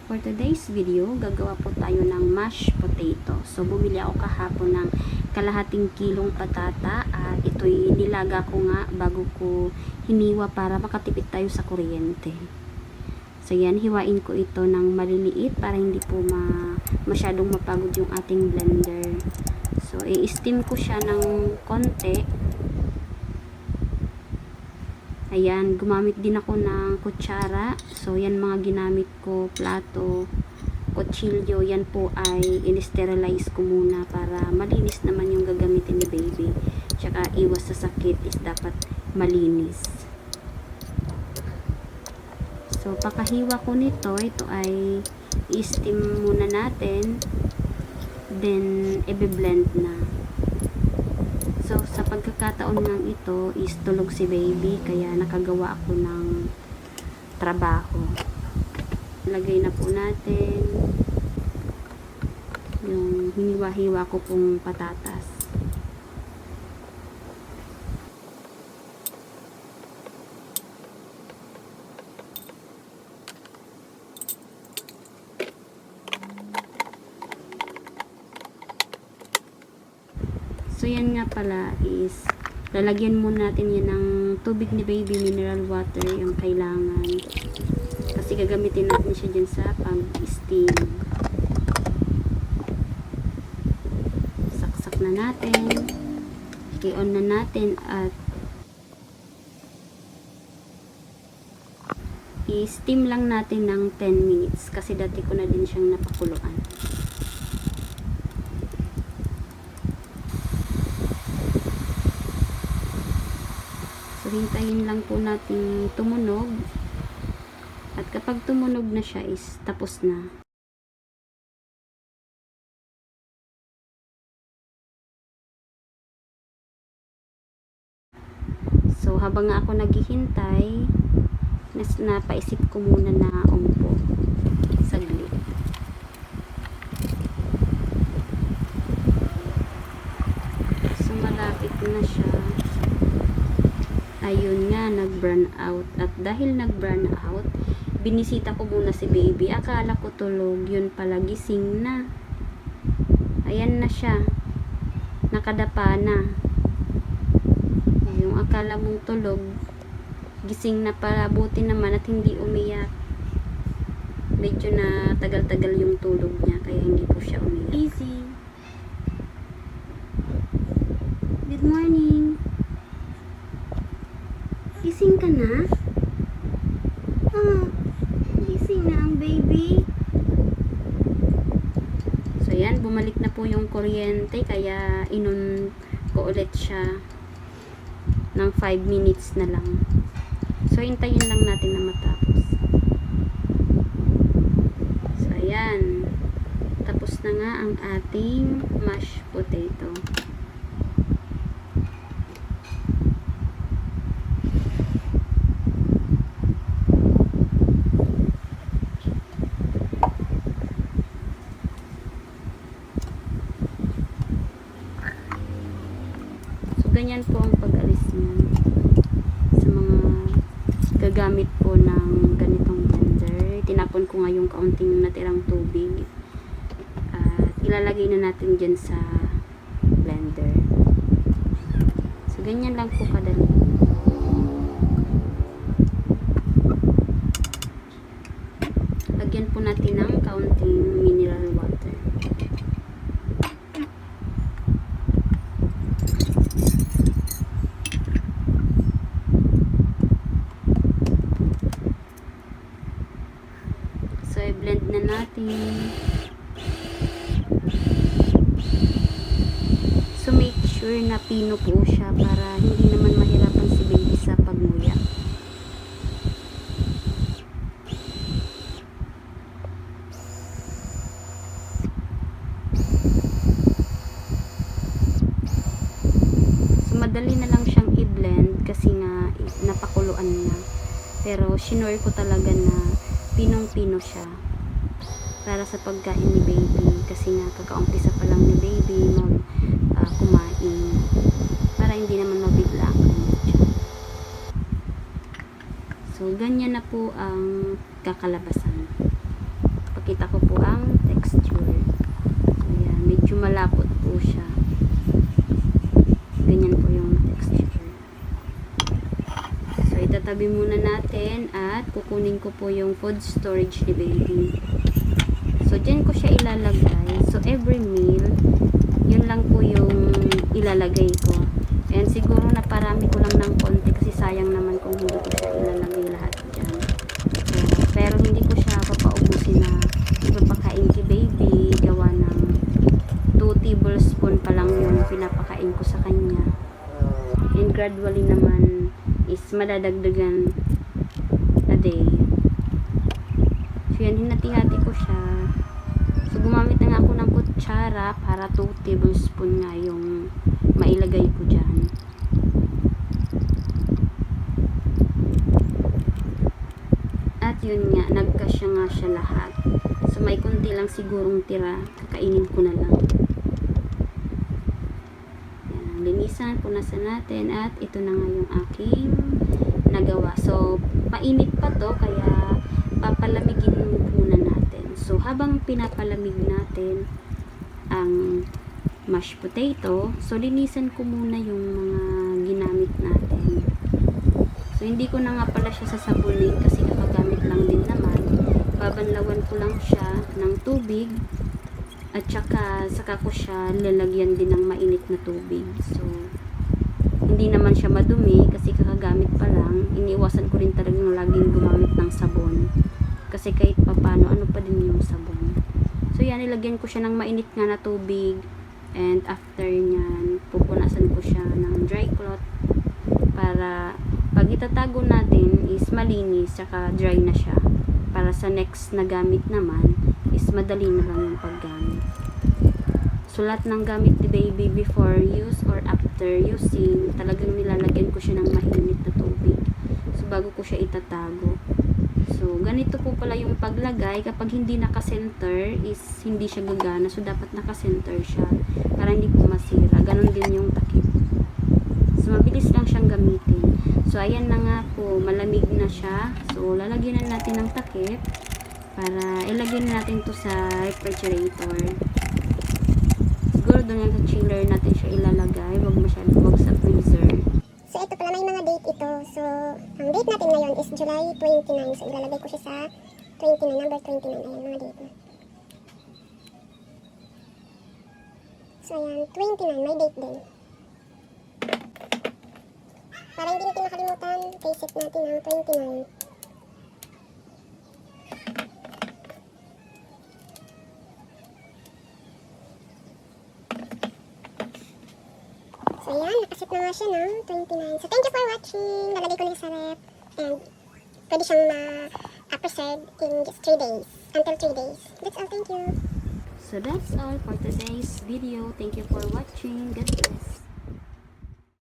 For today's video, gagawa po tayo ng mashed potato. So, bumili ako kahapon ng kalahating kilong patata at ito'y nilaga ko nga bago ko hiniwa para makatipid tayo sa kuryente. So, yan, hiwain ko ito ng maliliit para hindi po masyadong mapagod yung ating blender. So, i-steam ko siya ng konti. Ayan, gumamit din ako ng kutsara. So, yan mga ginamit ko, plato, kutsilyo. Yan po ay in-sterilize ko muna para malinis naman yung gagamitin ni baby. Tsaka iwas sa sakit is dapat malinis. So, pakahiwa ko nito, ito ay i-steam muna natin. Then, i-blend na. So, sa pagkakataon ng ito is tulog si baby kaya nakagawa ako ng trabaho. Lagay na po natin yung hiniwa-hiwa ko pong patatas. So, yan nga pala is lalagyan muna natin yan ng tubig ni baby, mineral water yung kailangan. Kasi gagamitin natin siya dyan sa pag-steam. Saksak na natin. I-on na natin at i-steam lang natin ng 10 minutes kasi dati ko na din siyang napakuluan. So, hintayin lang po natin tumunog. At kapag tumunog na siya is tapos na. So, habang nga ako naghihintay, napaisip ko muna na umpo. Saglit. So, malapit na siya. Ayun nga, nag-burn out. At dahil nag-burn out, binisita ko muna si baby. Akala ko tulog, yun pala gising na. Ayan na siya. Nakadapa na. Yung akala mong tulog, gising na pala. Buti naman at hindi umiyak. Medyo na tagal-tagal yung tulog niya, kaya hindi po siya umiyak. Easy. Good morning. Gising ka na? Gising na ang baby. So, yan. Bumalik na po yung kuryente. Kaya, inon ko ulit siya ng 5 minutes na lang. So, hintayin lang natin na matapos. So, ayan. Tapos na nga ang ating mashed potato. Ganyan po ang pag-alis niyan sa mga gagamit po ng ganitong blender. Tinapon ko nga yung kaunting natirang tubig at ilalagay na natin dyan sa blender. So, ganyan lang po kadali. Lagyan po natin ng kaunting mineral water. So, i-blend na natin. So, make sure na pino po siya para hindi naman mahirapan si baby sa pagmuya. So, madali na lang siyang i-blend kasi nga napakuluan na. Pero, shinore ko talaga na pinong-pino siya para sa pagkain ni baby kasi nga kakaumpisa pa lang ni baby kumain para hindi naman mabigla ang kanyang tiyan. So, ganyan na po ang kakalabasan. malapot po siya. Ganyan po yung texture. So, itatabi muna natin at kukunin ko po yung food storage ni baby. So, dyan ko siya ilalagay. So, every meal, yun lang po yung ilalagay ko. And siguro na parami ko lang ng konti kasi sayang naman kung hindi ko siya ilalagay lahat dyan. So, pero hindi ko siya papaubusin na ipapakain kay baby. Gawa ng 2 tablespoon pa lang yung pinapakain ko sa kanya. And gradually naman is madadagdagan a day. So, yan, hinati-hati ko siya. So, gumamit na nga ako ng kutsara para 2 tablespoon nga yung mailagay ko dyan. At yun nga, nagkasya nga siya lahat. So, may konti lang sigurong tira. Kakainin ko na lang. Yan, linisan, punasan natin. At ito na nga yung aking nagawa. So, mainit pa to, kaya papalamigin muna natin. So, habang pinapalamig natin ang mashed potato, so linisan ko muna yung mga ginamit natin. So, hindi ko na nga pala siya sasabunin kasi kakagamit lang din naman. Babanlawan ko lang siya ng tubig at saka ko siya lalagyan din ng mainit na tubig. So, hindi naman siya madumi kasi kakagamit pa lang. Iniiwasan ko rin talagang laging gumamit ng sabon. Kasi kahit papano, ano pa din yung sabon. So, yan, nilagyan ko siya ng mainit nga na tubig. And after nyan, pupunasan ko siya ng dry cloth para pag itatago natin is malinis, saka dry na siya. Para sa next na gamit naman is madali na lang yung paggamit. So, lahat ng gamit ni baby before use or after using, talagang nilalagyan ko siya ng mainit na tubig. So, bago ko siya itatago. So, ganito po pala yung paglagay. Kapag hindi naka-center is hindi siya gagana. So, dapat naka-center siya para hindi po masira. Ganon din yung takip. So, mabilis lang siyang gamitin. So, ayan na nga po. Malamig na siya. So, lalagyan na natin ng takip para ilagay na natin to sa refrigerator. Siguro doon yung chiller natin siya ilalagay. Wag sa freezer. So, ito pala, may mga date ito. So, ang date natin ngayon is July 29. So, ilalagay ko siya sa 29, number 29. Ayan, mga date na. So, ayan, 29, may date din. Para hindi natin makalimutan, reset natin ang 29. So, ayan, nakaset na nga siya ng 29. So, thank you for watching. Lalagay ko na sa rep. And, pwede siyang ma-preserve in just 3 days. Until 3 days. That's all. Thank you. So, that's all for today's video. Thank you for watching. God bless.